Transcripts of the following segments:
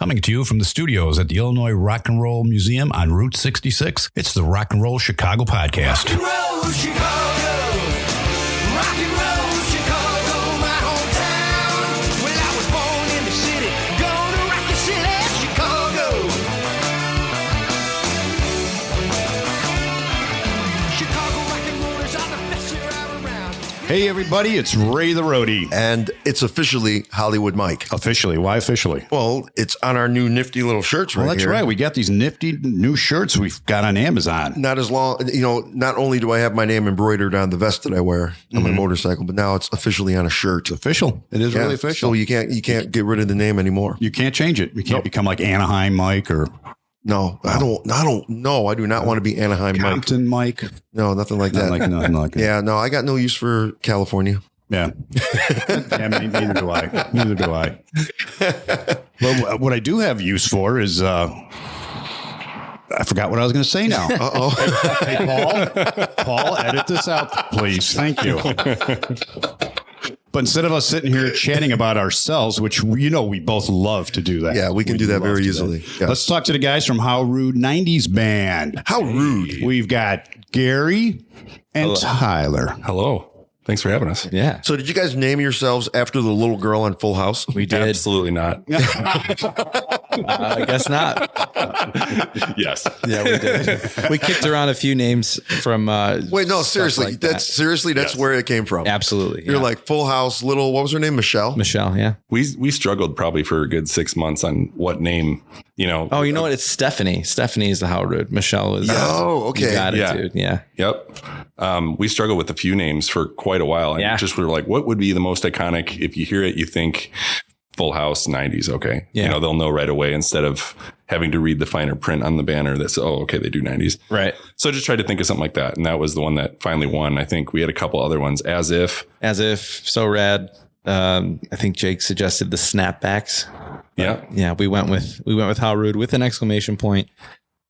Coming to you from the studios at the Illinois Rock and Roll Museum on Route 66, it's the Rock and Roll Chicago podcast. Rock and roll Chicago, rock and roll Chicago, my hometown. Well, I was born in the city, gonna rock the city, Chicago. Chicago rock and rollers are the best you're out around. Hey everybody, it's Ray the Roadie. And it's officially Hollywood Mike. Officially, why officially? Well, it's on our new nifty little shirts right Well, that's here. right. We got these nifty new shirts we've got on Amazon. Not as long, not only do I have my name embroidered on the vest that I wear on my motorcycle, but now it's officially on a shirt. It's official. It is really official. So you can't get rid of the name anymore. You can't change it. You can't become like Anaheim Mike or No, I don't know. I do not want to be Anaheim Mike. Compton Mike. No, nothing like that. Nothing like that. Yeah, no, I got no use for California. Yeah. Neither do I. Neither do I. But what I do have use for is, I forgot what I was going to say now. Uh-oh. Hey, Paul, edit this out, please. Thank you. But instead of us sitting here chatting about ourselves, which, we both love to do that. Yeah, we can do that very easily. Yeah. Let's talk to the guys from How Rude 90's Band. How rude. We've got Gary and Tyler. Hello. Thanks for having us. Yeah, So did you guys name yourselves after the little girl on Full House? we did. Absolutely not. I guess not. Yes. Yeah, we did. We kicked around a few names from. Wait, no, stuff seriously. like That's Yes. where it came from. absolutely. You're yeah. like Full House, little, what was her name? Michelle? Michelle. Yeah. We struggled probably for a good 6 months on what name, Oh, you know what? It's Stephanie. Stephanie is the How Rude. Michelle is. Oh, okay. You got it, Yeah. dude. Yeah. Yep. We struggled with a few names for quite a while. And Yeah. just were like, what would be the most iconic? If you hear it, you think Full House 90s. Okay. Yeah. They'll know right away instead of having to read the finer print on the banner that says, oh, okay, they do 90s. Right. So I just tried to think of something like that. And that was the one that finally won. I think we had a couple other ones, As If. As if so rad. I think Jake suggested the snapbacks. Yeah. Yeah, we went with How Rude with an exclamation point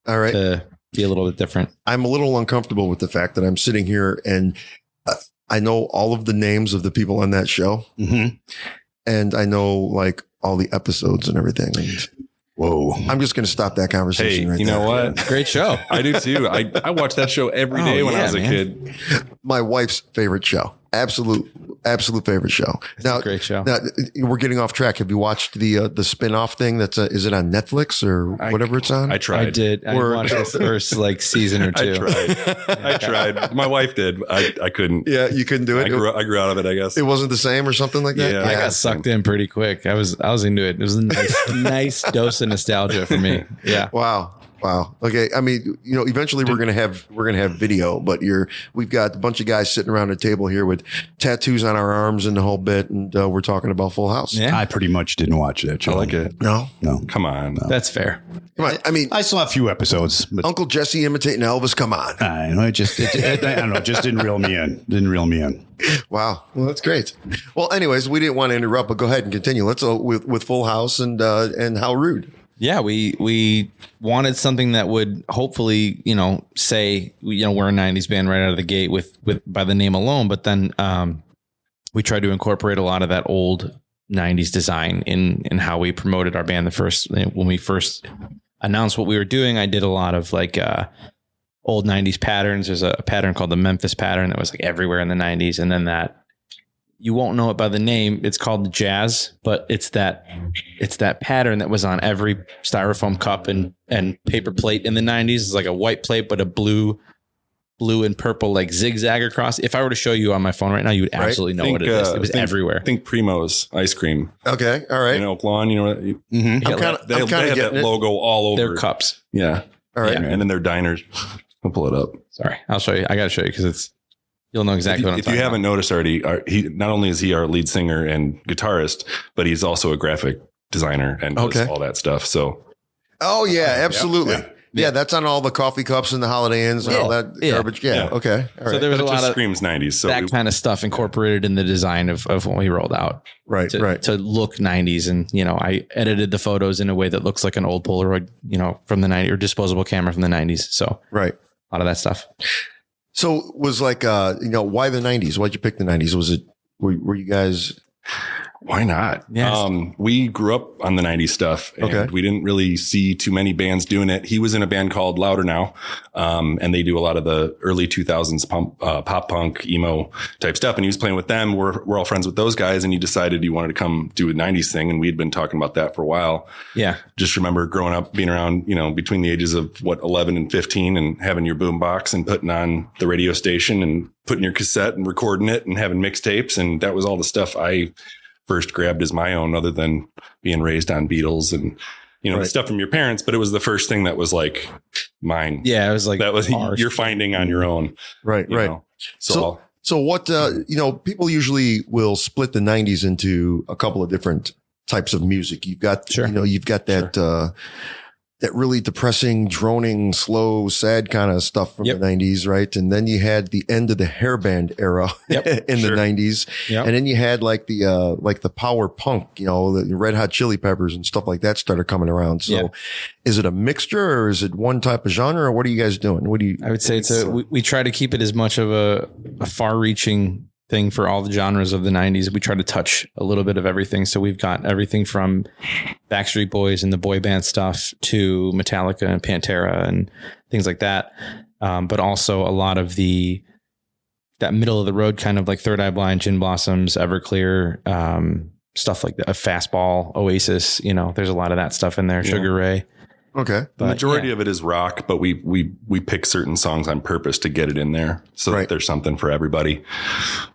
All right. to be a little bit different. I'm a little uncomfortable with the fact that I'm sitting here and I know all of the names of the people on that show. Mm-hmm. And I know like all the episodes and everything. And Whoa. I'm just going to stop that Hey, conversation right you know there. what? Great show. I do too. I watched that show every day when I yeah, was a man. kid. My wife's favorite show. Absolute favorite show. Now, Great show. Now, we're getting off track. Have you watched the spin-off thing? Is it on Netflix or whatever it's on? I tried. I did. I Or- watched the first season or two. I tried. My wife did. I couldn't. Yeah, you couldn't do it. I grew out of it, I guess. It wasn't the same or something like that? Yeah. I got sucked in pretty quick. I was into it. It was a nice dose of nostalgia for me. Yeah. Wow. Okay. I mean, eventually we're gonna have video, but we've got a bunch of guys sitting around a table here with tattoos on our arms and the whole bit, and we're talking about Full House. Yeah. I pretty much didn't watch that show. I like it. No, Come on. That's fair. come on. I mean, I saw a few episodes, but Uncle Jesse imitating Elvis. Come on. I know I don't know, it just didn't reel me in. Wow. Well, that's great. Well, anyways, we didn't want to interrupt, but go ahead and continue. Let's with Full House and How Rude. Yeah, we wanted something that would hopefully, say, we're a 90s band right out of the gate with by the name alone, but then we tried to incorporate a lot of that old 90s design in how we promoted our band. When we first announced what we were doing, I did a lot of like old 90s patterns. There's a pattern called the Memphis pattern that was like everywhere in the 90s, and then that you won't know it by the name. It's called the Jazz, but it's that pattern that was on every styrofoam cup and paper plate in the 90s. It's like a white plate, but a blue and purple like zigzag across. If I were to show you on my phone right now, you would absolutely know what it is. It was everywhere. Think Primo's ice cream. Okay. All right. In Oak Lawn, what? Mm-hmm. I'm kind of They have getting that it. logo all over. They're cups. Yeah. All right. Yeah. And then their diners. I'll pull it up. Sorry, I'll show you. I got to show you because you'll know exactly what I'm If talking you haven't about. noticed already, he not only is he our lead singer and guitarist, but he's also a graphic designer and does all that stuff. So, Oh yeah, absolutely. Yeah, that's on all the coffee cups and the Holiday Inns and all that garbage. Yeah. Yeah. Okay. All right. So there was but a it lot just of screams 90s. So that kind of stuff incorporated in the design of when we rolled out. right. To look 90s. And, I edited the photos in a way that looks like an old Polaroid, from the 90s or disposable camera from the 90s. So Right. a lot of that stuff. So it was like, why the 90s? Why'd you pick the 90s? Was it, were you guys Why not? Yes. We grew up on the 90s stuff and we didn't really see too many bands doing it. He was in a band called Louder Now. And they do a lot of the early 2000s pop punk, emo type stuff. And he was playing with them. We're all friends with those guys. And he decided he wanted to come do a 90s thing. And we'd been talking about that for a while. Yeah. Just remember growing up, being around, between the ages of 11 and 15 and having your boom box and putting on the radio station and putting your cassette and recording it and having mixtapes. And that was all the stuff I first grabbed as my own, other than being raised on Beatles and, the stuff from your parents. But it was the first thing that was like mine. Yeah. It was like, that was you're finding on your own. Right. you know. So what, people usually will split the 90s into a couple of different types of music. You've got, you've got that, that really depressing, droning, slow, sad kind of stuff from the 90s, right? And then you had the end of the hairband era in the 90s. Yep. And then you had like the power punk, the Red Hot Chili Peppers and stuff like that started coming around. So is it a mixture or is it one type of genre or what are you guys doing? I would say we try to keep it as much of a far reaching thing for all the genres of the 90s. We try to touch a little bit of everything. So we've got everything from Backstreet Boys and the boy band stuff to Metallica and Pantera and things like that. But also a lot of that middle of the road kind of like Third Eye Blind, Gin Blossoms, Everclear, stuff like that. Fastball, Oasis, there's a lot of that stuff in there. Sugar Ray. Okay. The majority of it is rock, but we pick certain songs on purpose to get it in there so that there's something for everybody.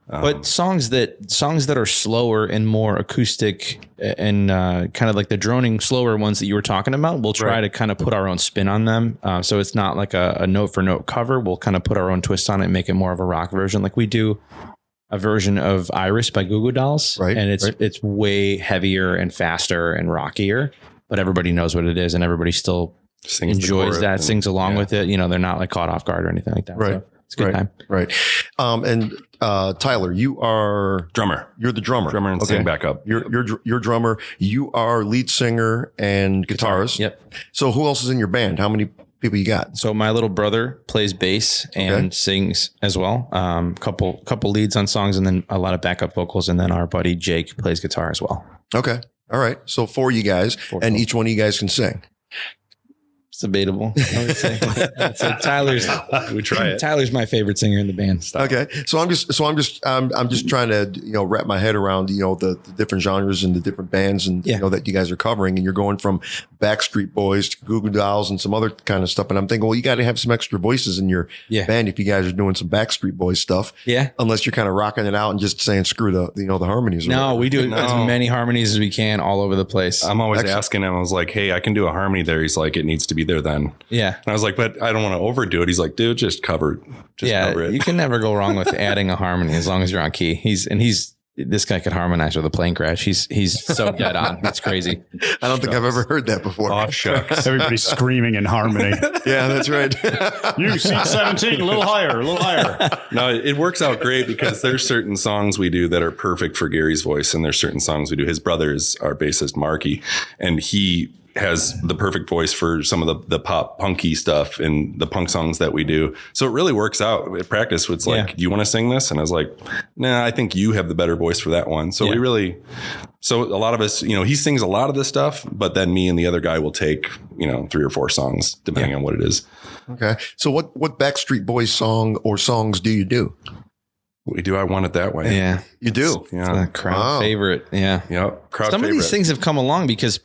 But songs that are slower and more acoustic and kind of like the droning, slower ones that you were talking about, we'll try to kind of put our own spin on them. So it's not like a note for note cover. We'll kind of put our own twist on it and make it more of a rock version. Like we do a version of Iris by Goo Goo Dolls. Right. And it's way heavier and faster and rockier. But everybody knows what it is, and everybody still enjoys that, sings along with it. They're not like caught off guard or anything like that. Right. So it's a good time. Right. And Tyler, you are drummer. You're the drummer. Drummer and sing backup. You're drummer. You are lead singer and guitarist. Yep. So who else is in your band? How many people you got? So my little brother plays bass and sings as well. Couple leads on songs, and then a lot of backup vocals. And then our buddy Jake plays guitar as well. Okay. All right. So 4 you guys, and each one of you guys can sing. It's debatable. I would say Tyler's. We try it. Tyler's my favorite singer in the band. Okay. So I'm just trying to, wrap my head around, the different genres and the different bands and, that you guys are covering, and you're going from Backstreet Boys to Goo Goo Dolls and some other kind of stuff. And I'm thinking, well, you got to have some extra voices in your band if you guys are doing some Backstreet Boys stuff. Yeah. Unless you're kind of rocking it out and just saying, screw the harmonies. No, we do as many harmonies as we can all over the place. I'm always asking him, I was like, hey, I can do a harmony there. He's like, it needs to be there then. Yeah. And I was like, but I don't want to overdo it. He's like, dude, just cover it. Cover it. You can never go wrong with adding a harmony as long as you're on key. This guy could harmonize with a plane crash. He's so dead on. It's crazy. I don't think I've ever heard that before. Oh, shucks. Everybody's screaming in harmony. Yeah, that's right. You seat 17, a little higher, a little higher. No, it works out great because there's certain songs we do that are perfect for Gary's voice. And there's certain songs we do. His brother is our bassist, Marky, and he has the perfect voice for some of the pop punky stuff and the punk songs that we do. So it really works out at practice. It's like, do you want to sing this? And I was like, nah, I think you have the better voice for that one. So so a lot of us, he sings a lot of this stuff, but then me and the other guy will take, 3 or 4 songs depending on what it is. Okay. So what Backstreet Boys song or songs do you do? We do. I Want It That Way. Yeah. You do? Yeah. It's a crowd favorite. Yeah. Yep. Crowd Some favorite. of these things have come along because,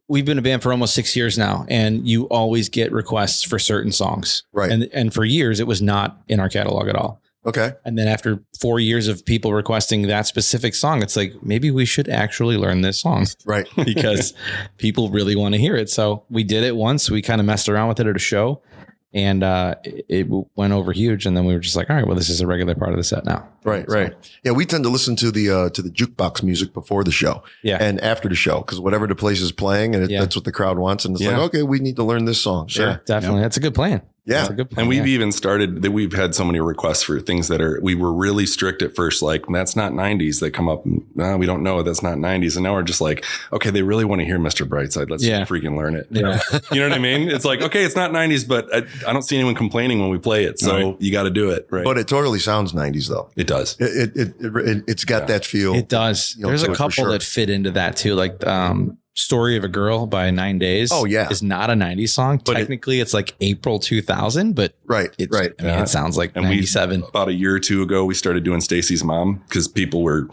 we've been a band for almost 6 years now, and you always get requests for certain songs. Right. And for years, it was not in our catalog at all. Okay. And then after 4 years of people requesting that specific song, it's like, maybe we should actually learn this song. Right. Because people really want to hear it. So we did it once. We kind of messed around with it at a show, and it went over huge. And then we were just like, all right, well, this is a regular part of the set now. Right. Right. Yeah. We tend to listen to the jukebox music before the show and after the show, because whatever the place is playing, and that's what the crowd wants. And it's like, okay, we need to learn this song. Sure. Definitely. That's a good plan. Yeah. That's a good point. And we've even started that we've had so many requests for things that we were really strict at first, like that's not 90s. They come up, we don't know, that's not 90s. And now we're just like, okay, they really want to hear Mr. Brightside. Let's freaking learn it. Yeah. You know what I mean? It's like, okay, it's not 90s, but I don't see anyone complaining when we play it. So you got to do it. Right. But it totally sounds 90s though. It does. It's got that feel. It does. There's a couple that fit into that too. Like, Story of a Girl by 9days. Oh, yeah. Is not a 90s song. But technically it's like April 2000, but right. I mean, it sounds like 97. About a year or two ago, we started doing Stacy's Mom because people were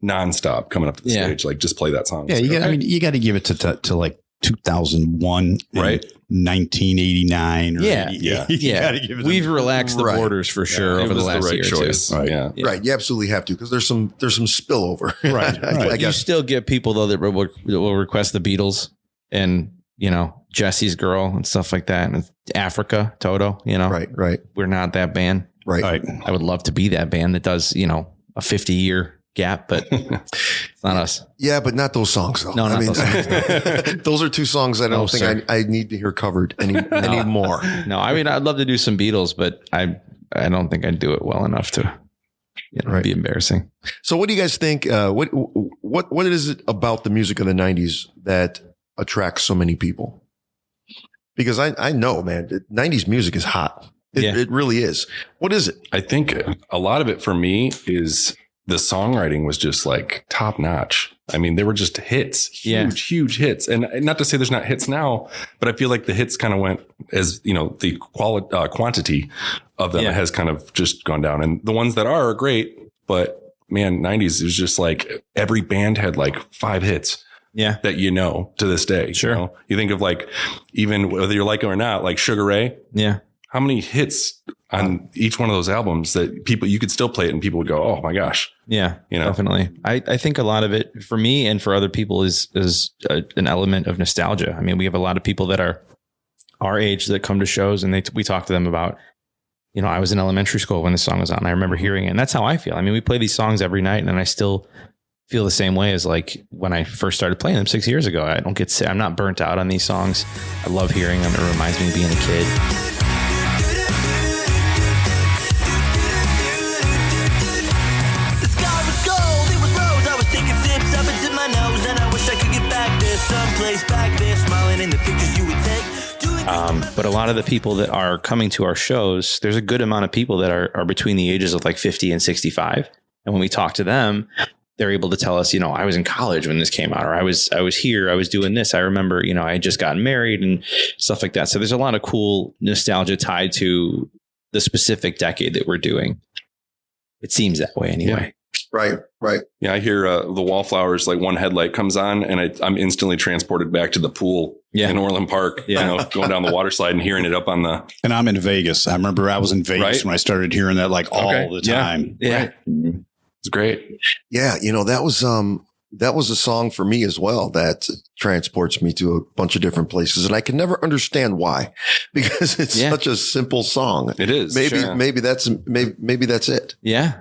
nonstop coming up to the stage. Like, just play that song. Yeah. You got to give it to like 2001, right? 1989. Or Yeah. We've relaxed the Right. borders for sure over the last year choice. or two. Yeah. Right. You absolutely have to, because there's some spillover. Right. I You guess. still get people though that will request the Beatles and, you know, Jesse's Girl and stuff like that. And Africa, Toto, you know, Right. we're not that band. Right. I would love to be that band that does, you know, a 50-year gap, but it's not us. Yeah, but not those songs though. No, not those songs. Those are two songs I don't No, think sir. I need to hear covered anymore. No, I mean, I'd love to do some Beatles, but I don't think I'd do it well enough to, you know, be embarrassing. So what do you guys think? What is it about the music of the 90s that attracts so many people? Because I know, man, 90s music is hot. It really is. What is it? I think a lot of it for me is the songwriting was just like top notch. I mean, they were just hits, huge hits. And not to say there's not hits now, but I feel like the hits kind of went as, you know, the quantity of them has kind of just gone down. And the ones that are great, but man, 90s is just like every band had like 5 hits. Yeah. That, you know, to this day. Sure. You know? You think of like, even whether you like it or not, like Sugar Ray. Yeah. How many hits on each one of those albums that you could still play it and people would go, oh my gosh. Yeah, you know, definitely. I think a lot of it for me and for other people is an element of nostalgia. I mean, we have a lot of people that are our age that come to shows and we talk to them about, you know, I was in elementary school when this song was on. I remember hearing it, and that's how I feel. I mean, we play these songs every night and I still feel the same way as like when I first started playing them 6 years ago. I'm not burnt out on these songs. I love hearing them. It reminds me of being a kid. Someplace back there, smiling in the pictures you would take. But a lot of the people that are coming to our shows, there's a good amount of people that are between the ages of like 50 and 65. And when we talk to them, they're able to tell us, you know, I was in college when this came out, or I was here, I was doing this. I remember, you know, I had just gotten married and stuff like that. So there's a lot of cool nostalgia tied to the specific decade that we're doing. It seems that way anyway. Right. Yeah, I hear the Wallflowers, like one headlight comes on and I'm instantly transported back to the pool in Orland Park, you know, going down the water slide and hearing it up on the... And I'm in Vegas. I remember I was in Vegas when I started hearing that like all the time. Yeah. Right. It's great. Yeah. You know, that was a song for me as well that transports me to a bunch of different places. And I can never understand why, because it's such a simple song. It is. Maybe that's it. Yeah.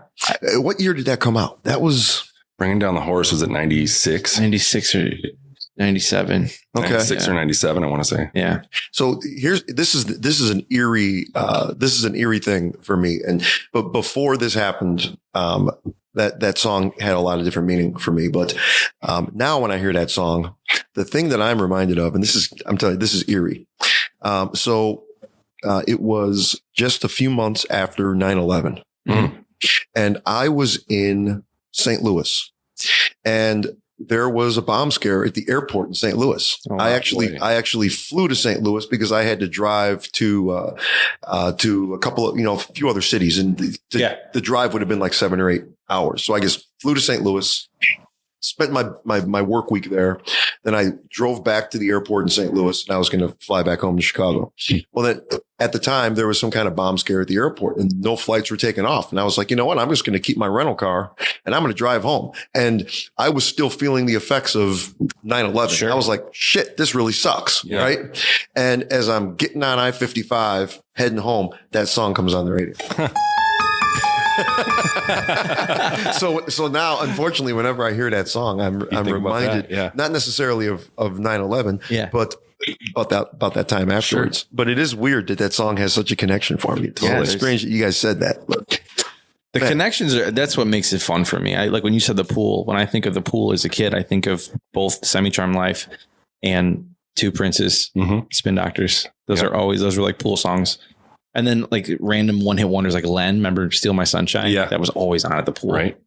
What year did that come out? That was Bringing Down the Horse was at 96. 96 or 97. okay. 96 or 97, I want to say. Yeah. So this is an eerie thing for me. But before this happened, that song had a lot of different meaning for me. But now when I hear that song, the thing that I'm reminded of, and I'm telling you, this is eerie. It was just a few months after 9/11. Mm. And I was in St. Louis, and there was a bomb scare at the airport in St. Louis. Oh, I actually flew to St. Louis because I had to drive to a couple of, a few other cities, and the drive would have been like 7 or 8 hours. So I just flew to St. Louis, spent my work week there. Then I drove back to the airport in St. Louis, and I was going to fly back home to Chicago. Well, then at the time there was some kind of bomb scare at the airport and no flights were taking off. And I was like, you know what? I'm just going to keep my rental car and I'm going to drive home. And I was still feeling the effects of 9/11. Sure. I was like, shit, this really sucks. Yeah. Right. And as I'm getting on I-55 heading home, that song comes on the radio. So now, unfortunately, whenever I hear that song, I'm reminded, not necessarily of 9/11, but about that time afterwards. But it is weird that song has such a connection for me. Totally. It's strange that you guys said that. But the connections that's what makes it fun for me. I like when you said the Pool. When I think of the Pool as a kid, I think of both Semi-Charmed Life and Two Princes, Spin Doctors. Those are like Pool songs. And then like random one-hit wonders like Len. Remember Steal My Sunshine? Yeah. That was always on at the Pool. Right.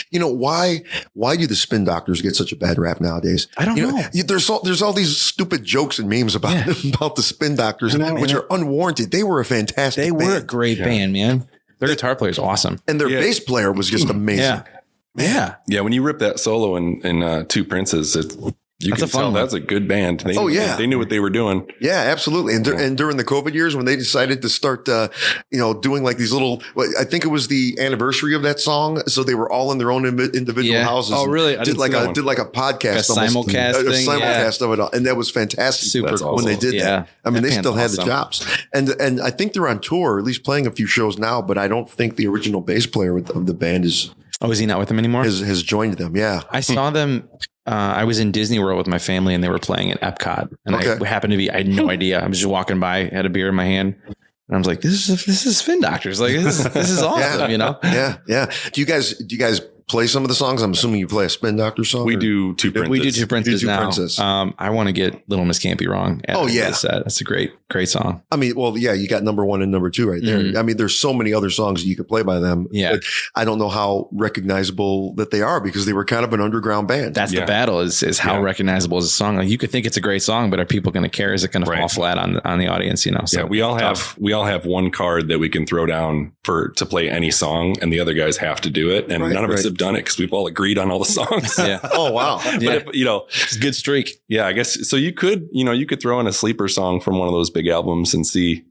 you know, why do the Spin Doctors get such a bad rap nowadays? I don't know. There's all these stupid jokes and memes about the Spin Doctors, which are unwarranted. They were a fantastic They band. were a great band, man. Their guitar player is awesome. And their bass player was just amazing. Yeah. Yeah. When you rip that solo in Two Princes, you That's can a fun tell one. that's a good band. They, yeah. They knew what they were doing. Yeah, absolutely. And during the COVID years, when they decided to start, doing like these little, I think it was the anniversary of that song. So they were all in their own individual houses. Oh, really? I Did like didn't see a podcast, Like a simulcast a thing? simulcast of it all. And that was fantastic. Super when cool. they did Yeah. that. I mean, That they band's still had the awesome. chops. And I think they're on tour, or at least playing a few shows now, but I don't think the original bass player of the band is Oh, is he not with them anymore? has joined them. Yeah. I saw them. I was in Disney World with my family and they were playing at Epcot. And I happened to be, I had no idea. I was just walking by, had a beer in my hand. And I was like, this is Spin Doctors. Like, this is awesome, you know? Yeah. Yeah. Do you guys play some of the songs? I'm assuming you play a Spin Doctor song. We or- do Two Princes. We do Two Princes Two now. Princes. I want to get Little Miss Can't Be Wrong. Oh, yeah. That's a great song. I mean, well, yeah, you got number 1 and number 2 right there. Mhm. I mean, there's so many other songs that you could play by them. Yeah. But I don't know how recognizable that they are because they were kind of an underground band. That's the battle is how recognizable is a song. Like you could think it's a great song, but are people going to care? Is it going to fall flat on the audience? You know? So Yeah, we all have one card that we can throw down to play any song, and the other guys have to do it, and none of us have done it because we've all agreed on all the songs. Yeah. Oh, wow. But Yeah. if, It's a good streak. yeah, I guess so. You could throw in a sleeper song from one of those big albums and see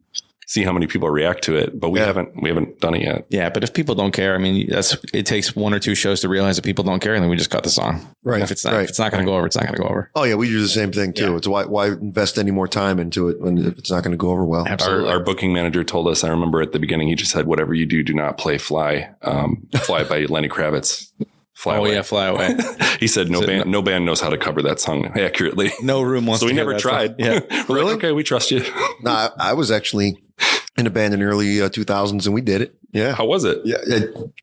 how many people react to it, but we haven't done it yet. Yeah, but if people don't care, I mean, it takes 1 or 2 shows to realize that people don't care, and then we just cut the song. Right. If it's not going to go over, it's not going to go over. Oh, yeah, we do the same thing, too. Yeah. It's why invest any more time into it if it's not going to go over well? Absolutely. Our booking manager told us, I remember at the beginning, he just said, whatever you do not play Fly. Fly by Lenny Kravitz. Fly Away. Fly Away. He said no band knows how to cover that song accurately. No room wants So to we hear never that tried. stuff. Yeah. We're like, okay, we trust you. No, I was actually in a band in the early 2000s and we did it. Yeah. How was it? Yeah.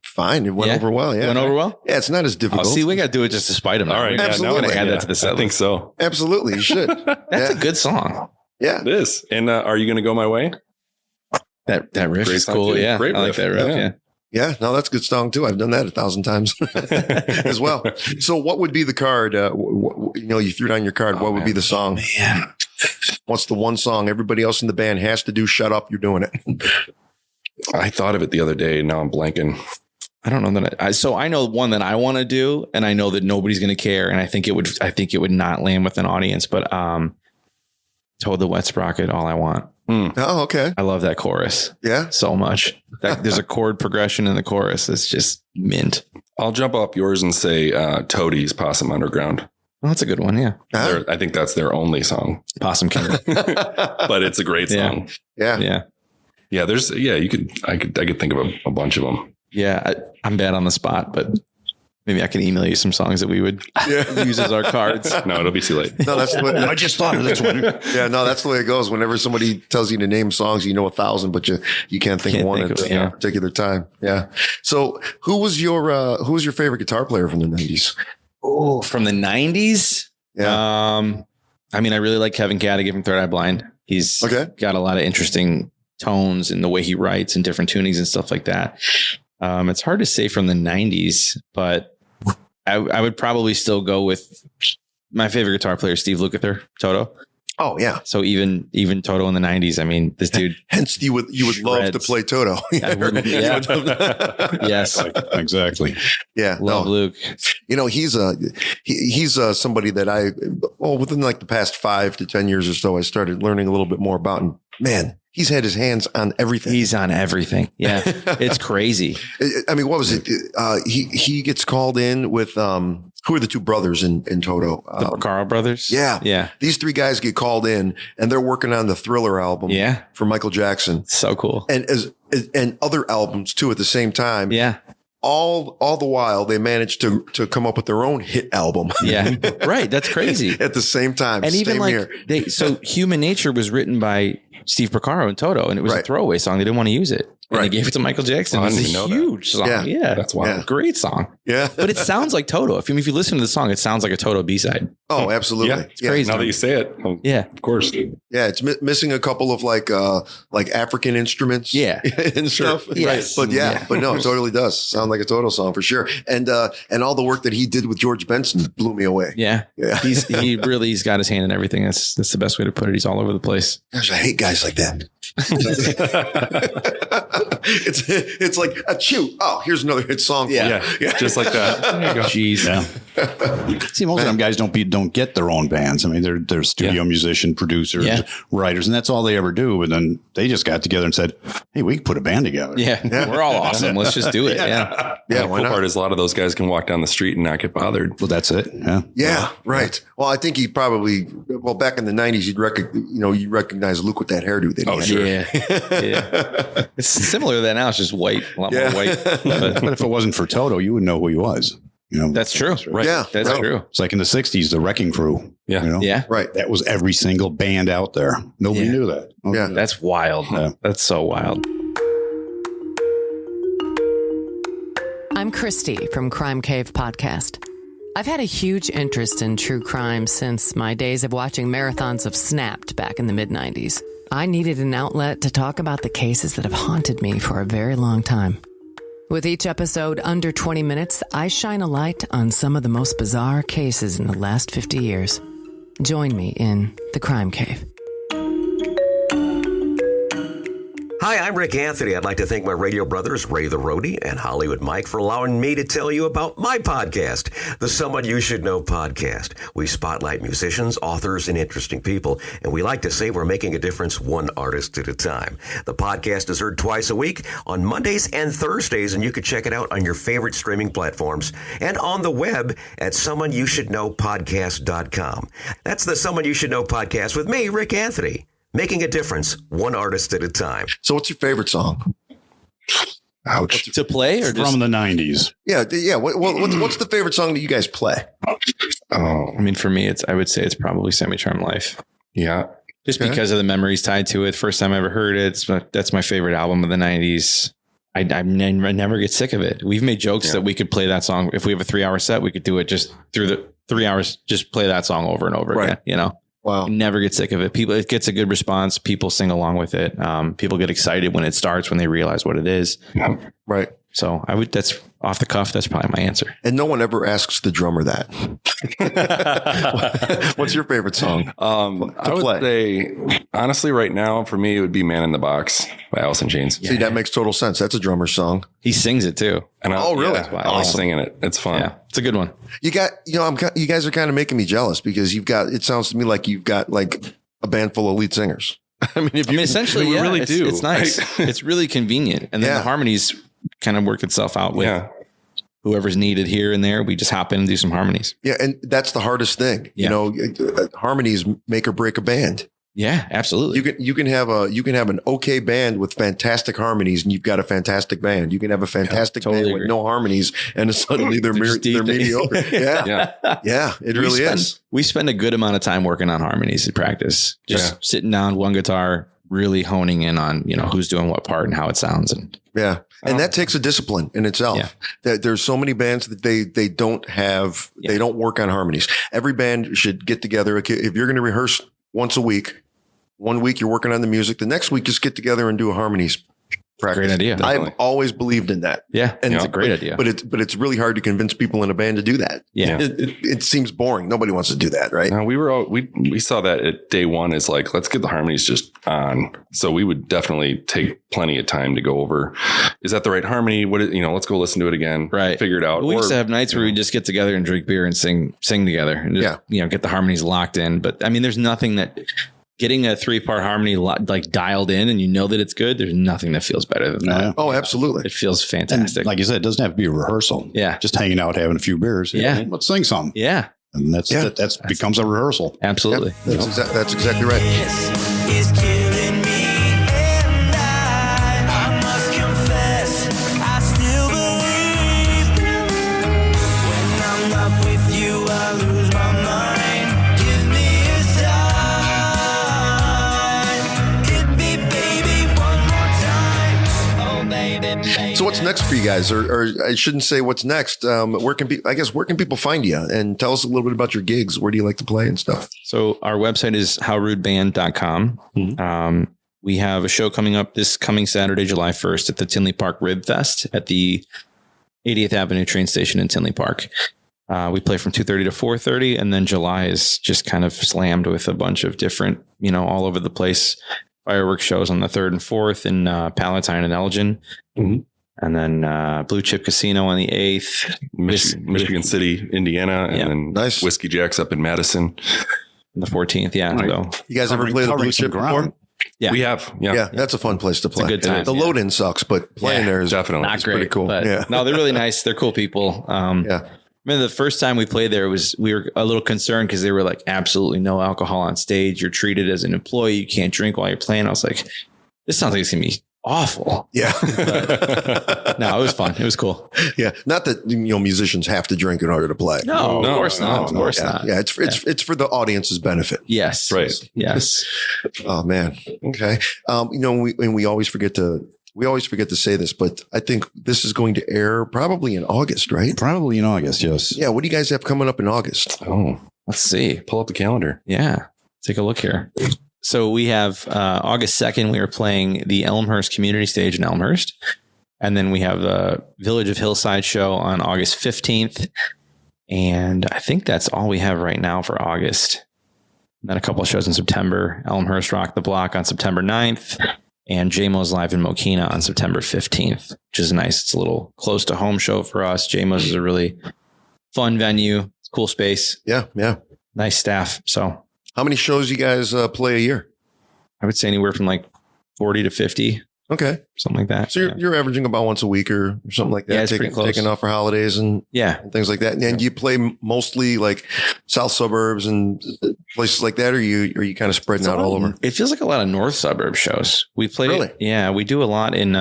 Fine. It went over well. Yeah. Went over well? Yeah. It's not as Oh, difficult. see, we got to do it just to spite him. All right. We're Absolutely. going to add that to the set. I think so. Absolutely. You should. That's a good song. Yeah. It is. And are you going to go my way? That riff Great is song, cool. too. Yeah. Great I like riff. that riff. Yeah. Yeah. Yeah, no, that's a good song too. I've done that 1,000 times as well. So, what would be the card? You threw down your card. What would be the song? Yeah. What's the one song everybody else in the band has to do? Shut up, you're doing it. I thought of it the other day. Now I'm blanking. I don't know that so I know one that I want to do, and I know that nobody's going to care, and I think it would not land with an audience. But Toad the Wet Sprocket, All I Want. Oh, okay. I love that chorus Yeah. so much. There's a chord progression in the chorus that's just mint. I'll jump up yours and say Toadie's Possum Underground. Well, that's a good one. Yeah. I think that's their only song, Possum Kingdom. but it's a great song. Yeah. Yeah. Yeah. I could think of a bunch of them. Yeah. I'm bad on the spot, but maybe I can email you some songs that we would use as our cards. No, it'll be too late. No, that's the way. I just thought of this one. Yeah, no, that's the way it goes. Whenever somebody tells you to name songs, 1,000, but you can't think of one at a particular time. Yeah. So, who was your favorite guitar player from the 90s? Oh, from the 90s? Yeah. I mean, I really like Kevin Cadogan from Third Eye Blind. He's got a lot of interesting tones and the way he writes and different tunings and stuff like that. It's hard to say from the 90s, but I would probably still go with my favorite guitar player, Steve Lukather, Toto. Oh yeah. So even Toto in the 90s, I mean, this dude. Hence, you would love to play Toto. Yeah. Yes. Exactly. Yeah. Love Luke. He's somebody that within like the past 5 to 10 years or so, I started learning a little bit more about. And man, he's had his hands on everything. He's on everything. Yeah. It's crazy. I mean, what was it? He gets called in with, who are the two brothers in Toto? The Porcaro brothers. Yeah. Yeah. These 3 guys get called in and they're working on the Thriller album for Michael Jackson. So cool. And other albums too at the same time. Yeah. all the while they managed to come up with their own hit album. Yeah. Right. That's crazy. At the same time. And even Same like here. so Human Nature was written by Steve Porcaro and Toto, and it was a throwaway song. They didn't want to use it. And they gave it to Michael Jackson. I It's didn't a know that. huge song. Yeah. That's wild. Yeah. Great song. Yeah. But it sounds like Toto. If you listen to the song, it sounds like a Toto B-side. Oh, absolutely. Yeah, It's crazy. Now that you say it, Yeah. of course. Yeah, it's missing a couple of like African instruments. Yeah. And stuff. Yes. But but no, it totally does sound like a Toto song for sure. And all the work that he did with George Benson blew me away. Yeah. Yeah. He's got his hand in everything. That's the best way to put it. He's all over the place. Gosh, I hate guys like that. it's like a chew. Oh, here's another hit song. For Yeah. Just like that. There you go. Jeez. Yeah. See, most of them guys don't get their own bands. I mean, they're studio musician, producers, writers, and that's all they ever do. But then they just got together and said, "Hey, we can put a band together." Yeah. We're all awesome. Let's just do it. Yeah. Yeah, The why cool not? part is a lot of those guys can walk down the street and not get bothered. Well, that's it. Yeah. Yeah, right. Well, I think he probably back in the 90s, you recognize Luke with that hairdo that he had. Yeah. It's similar to that now. It's just white, a lot more white. But if it wasn't for Toto, you would know who he was. You know, That's true. Right. Yeah, That's right. true. it's like in the '60s, the Wrecking Crew. Yeah. You know? Yeah. Right. That was every single band out there. Nobody Yeah. knew that. Yeah. That's wild. Yeah. That's so wild. I'm Christy from Crime Cave Podcast. I've had a huge interest in true crime since my days of watching marathons of Snapped back in the mid-90s. I needed an outlet to talk about the cases that have haunted me for a very long time. With each episode under 20 minutes, I shine a light on some of the most bizarre cases in the last 50 years. Join me in the Crime Cave. Hi, I'm Rick Anthony. I'd like to thank my radio brothers, Ray the Roadie and Hollywood Mike, for allowing me to tell you about my podcast, the Someone You Should Know podcast. We spotlight musicians, authors, and interesting people, and we like to say we're making a difference one artist at a time. The podcast is heard twice a week on Mondays and Thursdays, and you can check it out on your favorite streaming platforms and on the web at someoneyoushouldknowpodcast.com. That's the Someone You Should Know podcast with me, Rick Anthony. Making a difference, one artist at a time. So what's your favorite song? Ouch. To play or just, From the '90s. Yeah. What's the favorite song that you guys play? Oh, I mean, for me, I would say it's probably Semi-Charmed Life. yeah. Just Okay. because of the memories tied to it. First time I ever heard it, that's my favorite album of the 90s. I never get sick of it. We've made jokes that we could play that song. If we have a 3-hour set, we could do it just through the 3 hours, just play that song over and over again, you know? Wow. Never get sick of it. It gets a good response. People sing along with it. People get excited when it starts, when they realize what it is. Right. So that's off the cuff. That's probably my answer. And no one ever asks the drummer that. What's your favorite song? I would play. say, honestly, right now, for me, it would be Man in the Box by Alice in Chains. See, that makes total sense. That's a drummer song. He sings it too. And Oh, really? Yeah, I like singing it. It's fun. Yeah, it's a good one. You guys are kind of making me jealous because it sounds to me like you've got like a band full of lead singers. I mean, Essentially, we yeah, really do. It's nice. It's really convenient. And then Yeah. the harmonies kind of work itself out with whoever's needed here and there. We just hop in and do some harmonies. yeah, and that's the hardest thing. Yeah. Harmonies make or break a band. Yeah, absolutely. You can have an okay band with fantastic harmonies, and you've got a fantastic band. You can have a fantastic totally band agree. with no harmonies, and suddenly they're They're just deep. mediocre. Yeah, Yeah. it really is. We spend a good amount of time working on harmonies in practice, just sitting down, one guitar, really honing in on, who's doing what part and how it sounds. And Yeah. And that takes a discipline in itself. Yeah. There's so many bands that they don't have, they don't work on harmonies. Every band should get together. If you're going to rehearse once a week, 1 week you're working on the music, the next week just get together and do a harmonies practice. Great idea. I've always believed in that. yeah, And it's a great idea. But it's really hard to convince people in a band to do that. Yeah. It seems boring. Nobody wants to do that, right? No, we saw that at day one is like, let's get the harmonies just on. So we would definitely take plenty of time to go over, is that the right harmony? Let's go listen to it again. Right. Figure it out. We used Or- to have nights where we just get together and drink beer and sing together and just, get the harmonies locked in. But I mean, there's nothing that getting a 3-part harmony like dialed in and that it's good. There's nothing that feels better than that. Oh, absolutely. It feels fantastic. And like you said, it doesn't have to be a rehearsal. Yeah. Just hanging out, having a few beers. Yeah. Let's sing something. yeah, And that becomes a rehearsal. absolutely. That's exactly right. Is killing me, and I must confess, I still believe next for you guys? Or I shouldn't say what's next. Where can people find you? And tell us a little bit about your gigs. Where do you like to play and stuff? So our website is howrudeband.com. Mm-hmm. We have a show coming up this coming Saturday, July 1st at the Tinley Park Rib Fest at the 80th Avenue train station in Tinley Park. We play from 2:30 to 4:30, and then July is just kind of slammed with a bunch of different, all over the place fireworks shows on the 3rd and 4th in Palatine and Elgin. Mm-hmm. And then Blue Chip Casino on the 8th. Michigan City, Indiana, and then nice. Whiskey Jack's up in Madison. The 14th, yeah. Right. So You guys ever play the Blue Chip before? yeah. We have. Yeah, that's a fun place to play. a good time, The yeah. load-in sucks, but playing there is definitely Not great, pretty cool. but Yeah. no, they're really nice. They're cool people. Yeah. I mean, the first time we played there we were a little concerned because they were like, absolutely no alcohol on stage. You're treated as an employee. You can't drink while you're playing. I was like, this sounds like it's going to be awful. Yeah. No, it was fun. It was cool. Yeah. Not that, musicians have to drink in order to play. No, of course not. Of course Yeah. not. Yeah. It's for the audience's benefit. Yes. Right. Yes. Oh man. Okay. We always forget to say this, but I think this is going to air probably in August, right? Probably in August, yes. Yeah. What do you guys have coming up in August? Oh, Let's see. pull up the calendar. Yeah. Take a look here. So we have August 2nd, we are playing the Elmhurst Community Stage in Elmhurst. And then we have the Village of Hillside show on August 15th. And I think that's all we have right now for August. And then a couple of shows in September. Elmhurst Rock the Block on September 9th. And JMO's Live in Mokina on September 15th, which is nice. It's a little close to home show for us. JMO's is a really fun venue. It's a cool space. Yeah. Yeah. Nice staff. So How many shows you guys play a year? I would say anywhere from like 40 to 50, Okay. something like that. So you're averaging about once a week or something like that. Yeah, it's pretty close. Taking off for holidays and Yeah. things like that. And you play mostly like south suburbs and places like that, or are you kind of spreading out all over? It feels like a lot of north suburb shows. We play. Really? Yeah, we do a lot in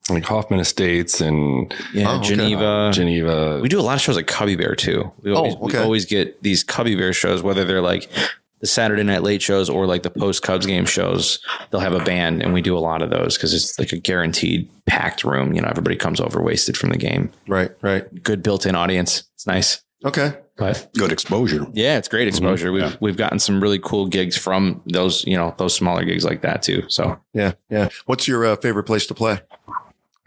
Like Hoffman Estates and Oh, okay. Geneva. We do a lot of shows like Cubby Bear too. We okay. always get these Cubby Bear shows, whether they're like the Saturday Night Late shows or like the post Cubs game shows. They'll have a band, and we do a lot of those because it's like a guaranteed packed room. Everybody comes over wasted from the game. Right. Good built-in audience. It's nice. Okay. But Good exposure. yeah, it's great exposure. We've gotten some really cool gigs from those, those smaller gigs like that too. So Yeah. What's your favorite place to play?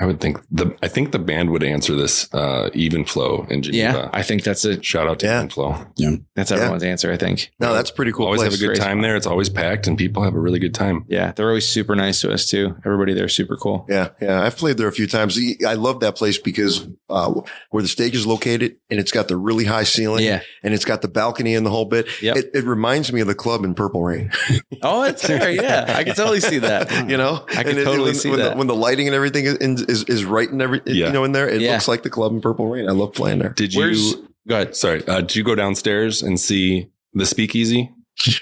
I would think the band would answer this. Even Flow in Geneva. yeah, I think that's a Shout out to Yeah. Even Flow. that's everyone's answer. I think. No, that's a pretty cool. Always place. have a good time there. It's always packed and people have a really good time. Yeah, they're always super nice to us too. Everybody there's super cool. Yeah. I've played there a few times. I love that place because where the stage is located, and it's got the really high ceiling. Yeah. And it's got the balcony and the whole bit. Yep. It reminds me of the club in Purple Rain. Oh, it's there. Yeah, I can totally see that. I can totally see when that. when the lighting and everything is right and in there, it Yeah. looks like the club in Purple Rain. I love playing there. Did Where's- you? Go ahead. Sorry. Did you go downstairs and see the Speakeasy?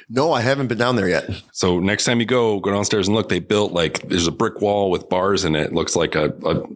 No, I haven't been down there yet. So next time you go downstairs and look. They built there's a brick wall with bars in it. It looks like a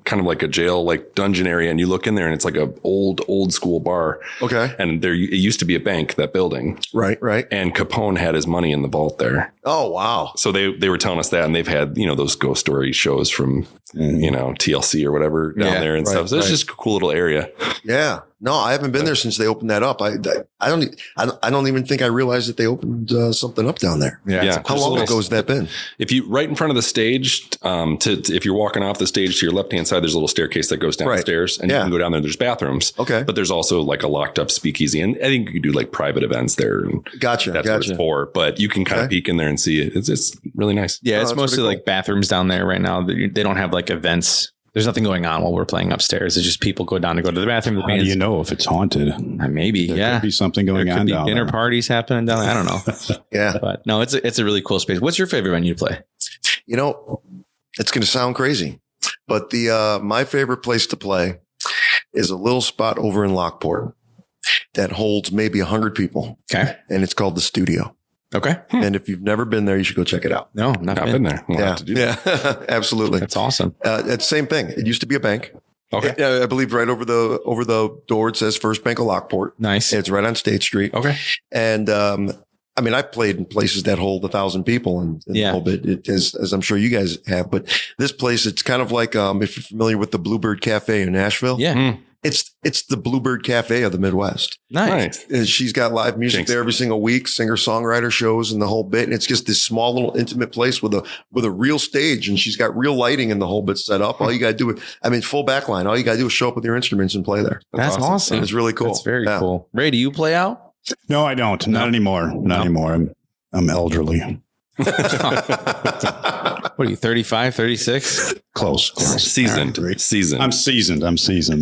kind of like a jail, like dungeon area. And you look in there and it's like a old school bar. Okay. And it used to be a bank, that building. Right. And Capone had his money in the vault there. Oh, wow. So they were telling us that, and they've had, those ghost story shows from, TLC or whatever down there and stuff. So it's just a cool little area. Yeah. No, I haven't been there since they opened that up. I don't even think I realized that they opened something up down there. Yeah. How long ago has that been? If you right in front of the stage, if you're walking off the stage to your left hand side, there's a little staircase that goes downstairs, and you can go down there. There's bathrooms. Okay. But there's also like a locked up speakeasy, and I think you could do like private events there. And Gotcha. that's what it's for. But you can kind of peek in there and see it. It's really nice. Yeah, it's that's mostly pretty like bathrooms down there right now. They don't have like events. There's nothing going on while we're playing upstairs. It's just people go down to go to the bathroom. The How do you know if it's haunted? Maybe, There could be something going There could on be down dinner there. parties happening down there. I don't know. Yeah. But no, it's a really cool space. What's your favorite venue to play? It's going to sound crazy, but my favorite place to play is a little spot over in Lockport that holds maybe 100 people. Okay. And it's called The Studio. Okay. And if you've never been there, you should go check it out. No, not I've been there. We'll have to do that. Yeah, absolutely. That's awesome. It's the same thing. It used to be a bank. Okay. I believe right over the door, it says First Bank of Lockport. Nice. It's right on State Street. Okay. And I mean, I've played in places that hold 1,000 people and a little bit, as I'm sure you guys have. But this place, it's kind of like if you're familiar with the Bluebird Cafe in Nashville. Yeah. It's the Bluebird Cafe of the Midwest. Nice. And she's got live music there every single week, singer-songwriter shows and the whole bit. And it's just this small little intimate place with a real stage. And she's got real lighting and the whole bit set up. All you got to do full backline. All you got to do is show up with your instruments and play there. That's awesome. And it's really cool. That's very cool. Ray, do you play out? No, I don't. Not anymore. Not anymore. I'm elderly. What are you, 35, 36? Close. Seasoned. Right. Seasoned. I'm seasoned.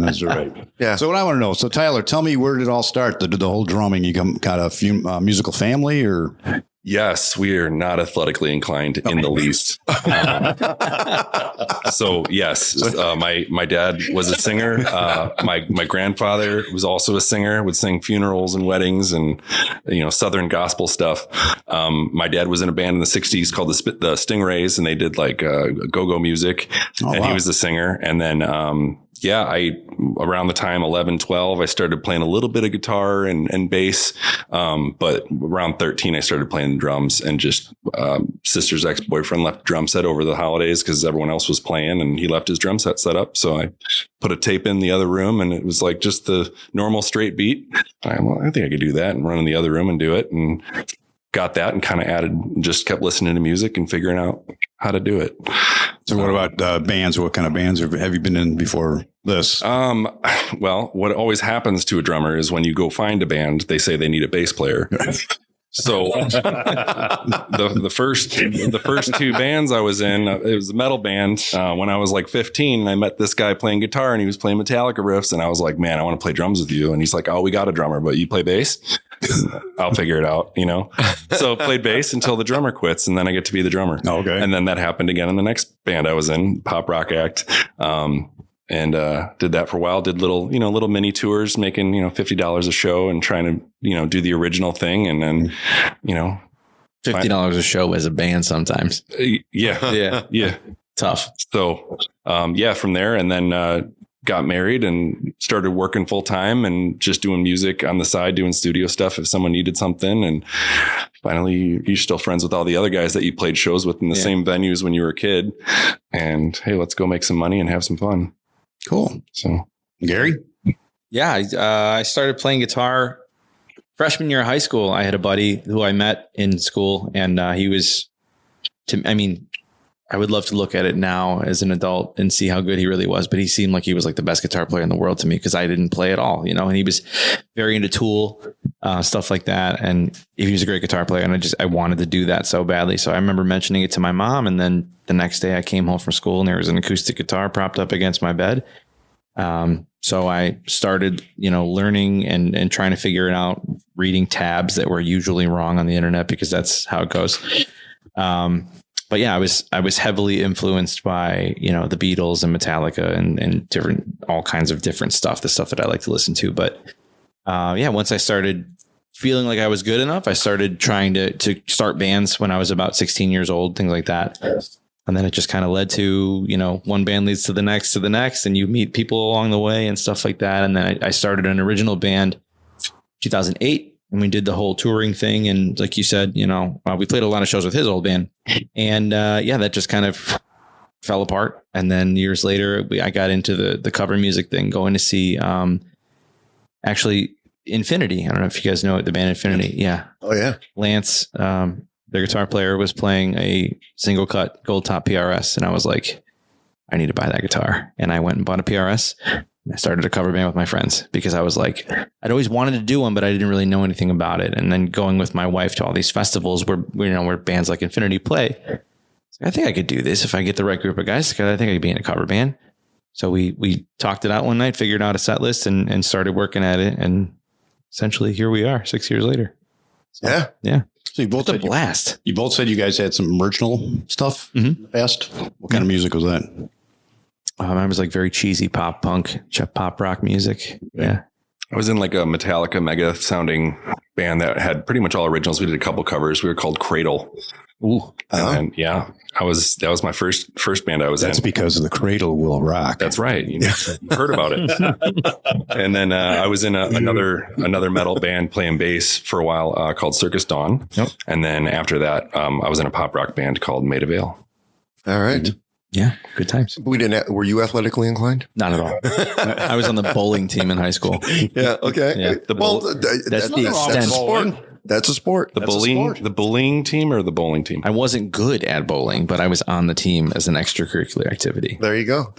That's right. Yeah. So what I want to know. So Tyler, tell me, where did it all start? The whole drumming. You got a few musical family, or? Yes, we are not athletically inclined in the least. So yes, my dad was a singer. My grandfather was also a singer, would sing funerals and weddings and, Southern gospel stuff. My dad was in a band in the 60s called the Stingrays, and they did like go-go music. Oh, and wow. he was the singer. And then, around the time 11, 12, I started playing a little bit of guitar and bass. But around 13, I started playing drums, and just sister's ex-boyfriend left a drum set over the holidays because everyone else was playing, and he left his drum set set up. So I put a tape in the other room, and it was like just the normal straight beat. I think I could do that and run in the other room and do it. And got that and kind of just kept listening to music and figuring out how to do it. So what about bands? What kind of bands have you been in before this? Well, what always happens to a drummer is when you go find a band, they say they need a bass player. So the first two bands I was in, it was a metal band. When I was like 15, and I met this guy playing guitar, and he was playing Metallica riffs, and I was like, man, I want to play drums with you. And he's like, oh, we got a drummer, but you play bass? I'll figure it out, So played bass until the drummer quits, and then I get to be the drummer. Okay. And then that happened again in the next band I was in, pop rock act. And did that for a while, did little mini tours, making, $50 a show and trying to, do the original thing. And then, $50 a show as a band sometimes. Yeah. Tough. So, from there, and then, got married and started working full time and just doing music on the side, doing studio stuff if someone needed something. And finally, you're still friends with all the other guys that you played shows with in the same venues when you were a kid. And hey, let's go make some money and have some fun. Cool. So, Gary? Yeah, I started playing guitar freshman year of high school. I had a buddy who I met in school, and he was, I would love to look at it now as an adult and see how good he really was, but he seemed like he was like the best guitar player in the world to me because I didn't play at all, and he was very into Tool, stuff like that. And he was a great guitar player, and I wanted to do that so badly. So I remember mentioning it to my mom, and then the next day I came home from school and there was an acoustic guitar propped up against my bed. So I started, learning and trying to figure it out, reading tabs that were usually wrong on the internet because that's how it goes. But yeah, I was heavily influenced by, the Beatles and Metallica and all kinds of different stuff, the stuff that I like to listen to. But once I started feeling like I was good enough, I started trying to start bands when I was about 16 years old, things like that. And then it just kind of led to, one band leads to the next, and you meet people along the way and stuff like that. And then I started an original band 2008. And we did the whole touring thing. And like you said, we played a lot of shows with his old band. And that just kind of fell apart. And then years later, I got into the cover music thing, going to see actually Infinity. I don't know if you guys know it, the band Infinity. Yeah. Oh, yeah. Lance, their guitar player, was playing a single cut gold top PRS. And I was like, I need to buy that guitar. And I went and bought a PRS. I started a cover band with my friends because I was like, I'd always wanted to do one, but I didn't really know anything about it. And then going with my wife to all these festivals where bands like Infinity play, I think I could do this if I get the right group of guys. I think I could be in a cover band. So we talked it out one night, figured out a set list and started working at it. And essentially here we are 6 years later. So, yeah. So you both it's a blast. You both said you guys had some original stuff in the past. What kind of music was that? Mine was like very cheesy pop punk, pop rock music. Yeah. I was in like a Metallica mega sounding band that had pretty much all originals. We did a couple covers. We were called Cradle. Ooh. And then, that was my first band I was in. That's because of the Cradle Will Rock. That's right. You heard about it. And then I was in another metal band playing bass for a while called Circus Dawn. Yep. And then after that, I was in a pop rock band called Maid of Vale. All right. Yeah. Good times. Were you athletically inclined? Not at all. I was on the bowling team in high school. Yeah. Okay. Yeah. That's the extent. a sport. That's a sport. The bullying team or the bowling team? I wasn't good at bowling, but I was on the team as an extracurricular activity. There you go.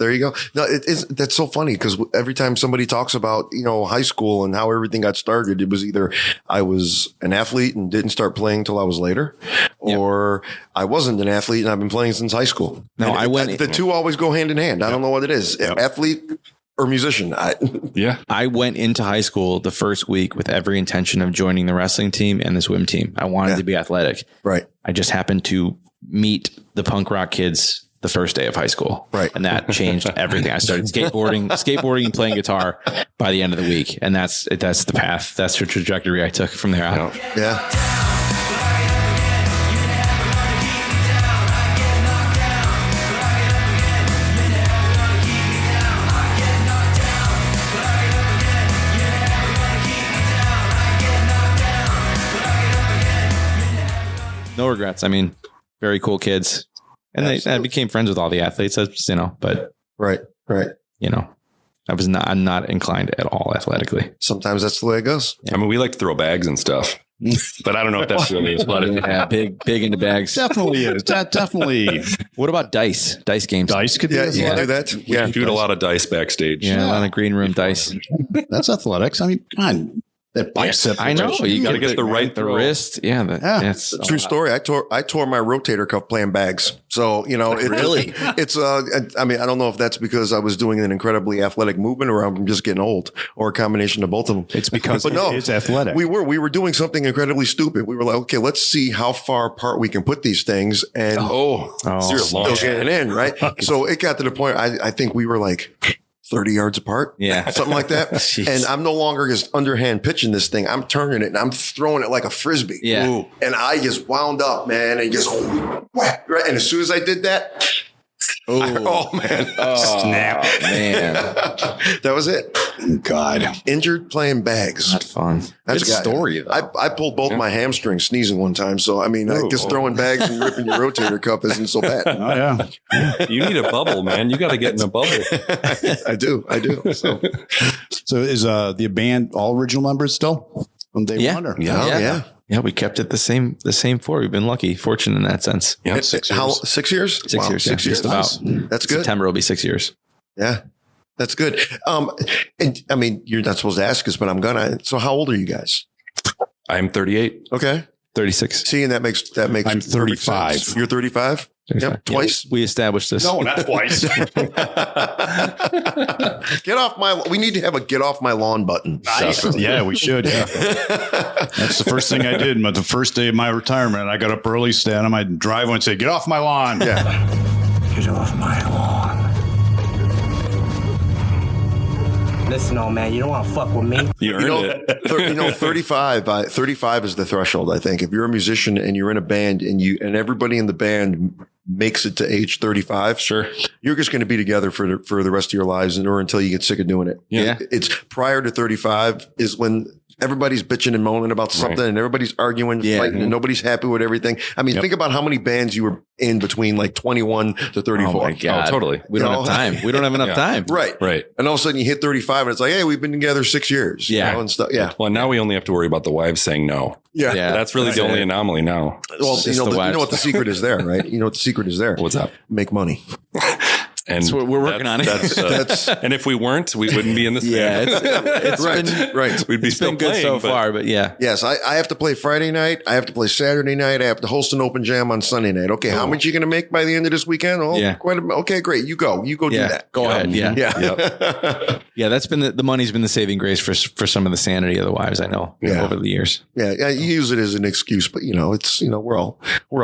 No, that's so funny because every time somebody talks about, high school and how everything got started, it was either I was an athlete and didn't start playing till I was later, or I wasn't an athlete and I've been playing since high school. No, The two always go hand in hand. I don't know what it is. Athlete or musician. I went into high school the first week with every intention of joining the wrestling team and the swim team. I wanted to be athletic. Right. I just happened to meet the punk rock kids the first day of high school. Right. And that changed everything. I started skateboarding and playing guitar by the end of the week. And that's the path. That's the trajectory I took from there out. Yeah. No regrets. I mean, very cool kids. And I became friends with all the athletes, but Right. I'm not inclined at all athletically. Sometimes that's the way it goes. I mean, we like to throw bags and stuff, but I don't know if that's really athletic. Yeah, big into bags. Definitely is. That definitely. What about dice? Dice games. Dice could be. Yeah, you can do that. We shoot a lot of dice backstage. Yeah, a lot of green room dice. That's athletics. I mean, come on. That bicep. I know. You got to get the right the throw. wrist. Yeah. That's True story. I tore my rotator cuff playing bags. So, Really? It's, I mean, I don't know if that's because I was doing an incredibly athletic movement or I'm just getting old or a combination of both of them. It's because it's athletic. We were doing something incredibly stupid. We were like, okay, let's see how far apart we can put these things. And still getting in, right? So it got to the point, I think we were like 30 yards apart. Yeah. Something like that. And I'm no longer just underhand pitching this thing. I'm turning it and I'm throwing it like a Frisbee. Yeah. Ooh. And I just wound up, man, and just whack, right. And as soon as I did that, oh man. Snap. Man. That was it. God. Injured playing bags. Not fun. That's Good story, though. I pulled both my hamstrings sneezing one time. So, I mean, I guess throwing bags and ripping your rotator cuff isn't so bad. Oh, yeah. You need a bubble, man. You got to get in a bubble. I do. So is the band all original members still from day one? Or? Yeah. Yeah, we kept it the same four. We've been lucky, fortunate in that sense. Yeah. 6 years. 6 years? 6 years. 6 years. Just about. That's good. September will be 6 years. Yeah. That's good. And I mean, you're not supposed to ask us, but I'm gonna. So how old are you guys? I'm 38. Okay. 36. See, and that makes I'm 35. sense. You're 35? Yep. Twice. We established this. No, not twice. Get off my, we need to have a get off my lawn button. Nice. Yeah, we should. Yeah. That's the first thing I did. But the first day of my retirement, I got up early, stand on my driveway and say, get off my lawn. Yeah. Get off my lawn. Listen, old man, you don't want to fuck with me. You earned it. 35 is the threshold. I think if you're a musician and you're in a band and everybody in the band makes it to age 35, Sure. you're just going to be together for the rest of your lives or until you get sick of doing it. Yeah. It's prior to 35 is when everybody's bitching and moaning about something and everybody's arguing, fighting, and nobody's happy with everything. I mean, think about how many bands you were in between like 21 to 34. Oh my God. Oh, totally. We don't have time. We don't have enough time. Right. Right. And all of a sudden you hit 35 and it's like, hey, we've been together 6 years. Yeah. And stuff. Yeah. Well, now we only have to worry about the wives saying no. Yeah. Yeah. That's really the only anomaly now. Well, It's you just know, the you know wives. what the secret is there, right? You know what the secret is there. What's up? Make money. And That's what we're working on. That's and if we weren't, we wouldn't be in this Yeah, band. it's right. been Right. We'd be it's still been good playing, so but- far, but yeah. Yes, I have to play Friday night. I have to play Saturday night. I have to host an open jam on Sunday night. Okay, how much are you going to make by the end of this weekend? Oh, Yeah. quite a, okay, great. You go do Yeah. that. Go ahead. Yeah. Yeah. Yeah, that's been the money's been the saving grace for some of the sanity of the wives I know over the years. Yeah. You use it as an excuse, but it's, we're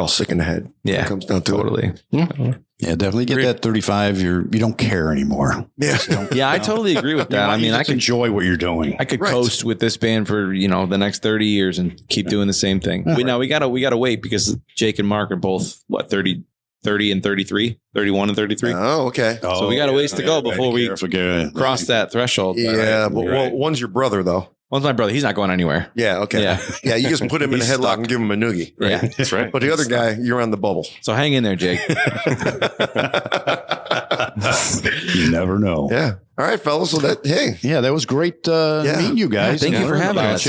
all sick in the head. Yeah, When it comes down to totally. it. Yeah, definitely get that 35. You don't care anymore. Yeah. Yeah, I totally agree with that. I mean, I can could enjoy what you're doing. I could coast with this band for, the next 30 years and keep doing the same thing. We gotta wait because Jake and Mark are both 30 and 33, 31 and 33. Oh, okay. So we got a ways to go before we cross that threshold. Yeah, but one's your brother though. One's my brother. He's not going anywhere. Yeah. Okay. Yeah. You just put him in a He's headlock stuck. and give him a noogie. Yeah. That's right. But the other guy, you're on the bubble. So hang in there, Jake. You never know. Yeah. All right, fellas. So that was great meeting you guys. Thank you for having us.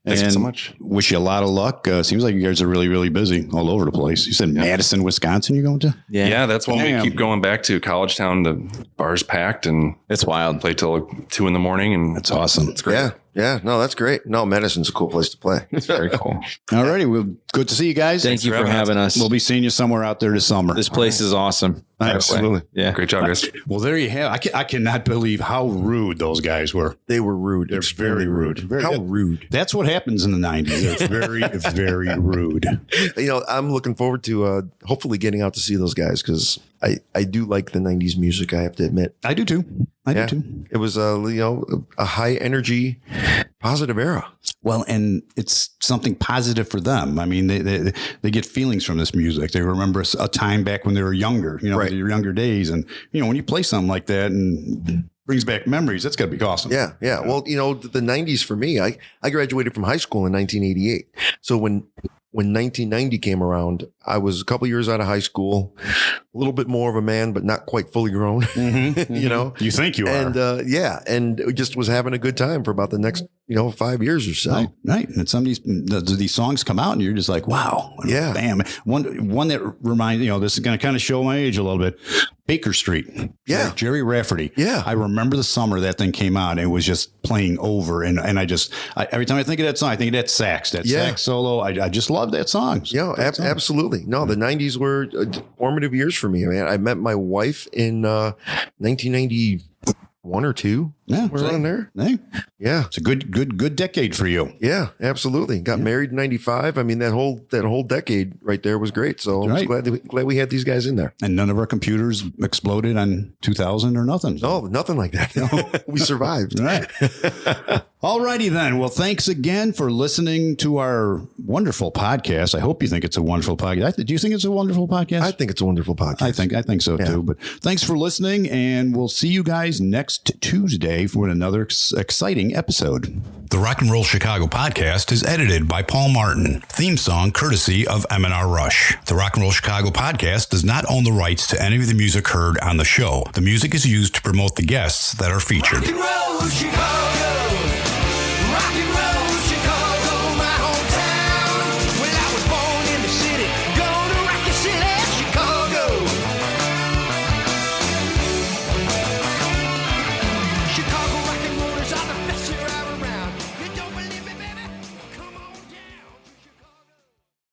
Thanks so much. Wish you a lot of luck. Seems like you guys are really, really busy all over the place. You said Madison, Wisconsin you're going to? Yeah, that's one we keep going back to. College Town, the bar's packed and it's wild. Play till 2 a.m. and that's awesome. It's great. Yeah. No, that's great. No, Madison's a cool place to play. It's very cool. All righty. Well, good to see you guys. Thank you for having us. We'll be seeing you somewhere out there this summer. This place is awesome. Absolutely. Yeah. Great job, guys. Well, there you have. I cannot believe how rude those guys were. They were rude. They're very rude. How rude. That's what happens in the 90s. They're very, very rude. I'm looking forward to hopefully getting out to see those guys because I do like the 90s music, I have to admit. I do too. I do too. It was a high energy, positive era. Well, and it's something positive for them. I mean, they get feelings from this music. They remember a time back when they were younger, their younger days. And, when you play something like that and brings back memories, that's got to be awesome. Yeah. Yeah. Well, the 90s for me, I graduated from high school in 1988. So when 1990 came around, I was a couple years out of high school, a little bit more of a man, but not quite fully grown, You think you are. And, and it just was having a good time for about the next, 5 years or so. Right. And some of these songs come out and you're just like, wow. Yeah. Bam. One that reminds, this is going to kind of show my age a little bit. Baker Street. Yeah. Jerry Rafferty. Yeah. I remember the summer that thing came out and it was just playing over. And I every time I think of that song, I think of that sax solo. I just love that song. Yeah, absolutely. No, the 90s were formative years for me. I mean, I met my wife in 1991 or 2. Yeah. We're around there. Hey, Yeah. it's a good decade for you. Yeah, absolutely. Got married in 95. I mean, that whole decade right there was great. So I'm just glad we had these guys in there. And none of our computers exploded on 2000 or nothing. No, nothing like that. No, we survived. Right. All righty then. Well, thanks again for listening to our wonderful podcast. I hope you think it's a wonderful podcast. Do you think it's a wonderful podcast? I think it's a wonderful podcast. I think so too. But thanks for listening, and we'll see you guys next Tuesday for another exciting episode. The Rock and Roll Chicago podcast is edited by Paul Martin. Theme song courtesy of M&R Rush. The Rock and Roll Chicago podcast does not own the rights to any of the music heard on the show. The music is used to promote the guests that are featured. Rock and roll Chicago. Rock and roll Chicago.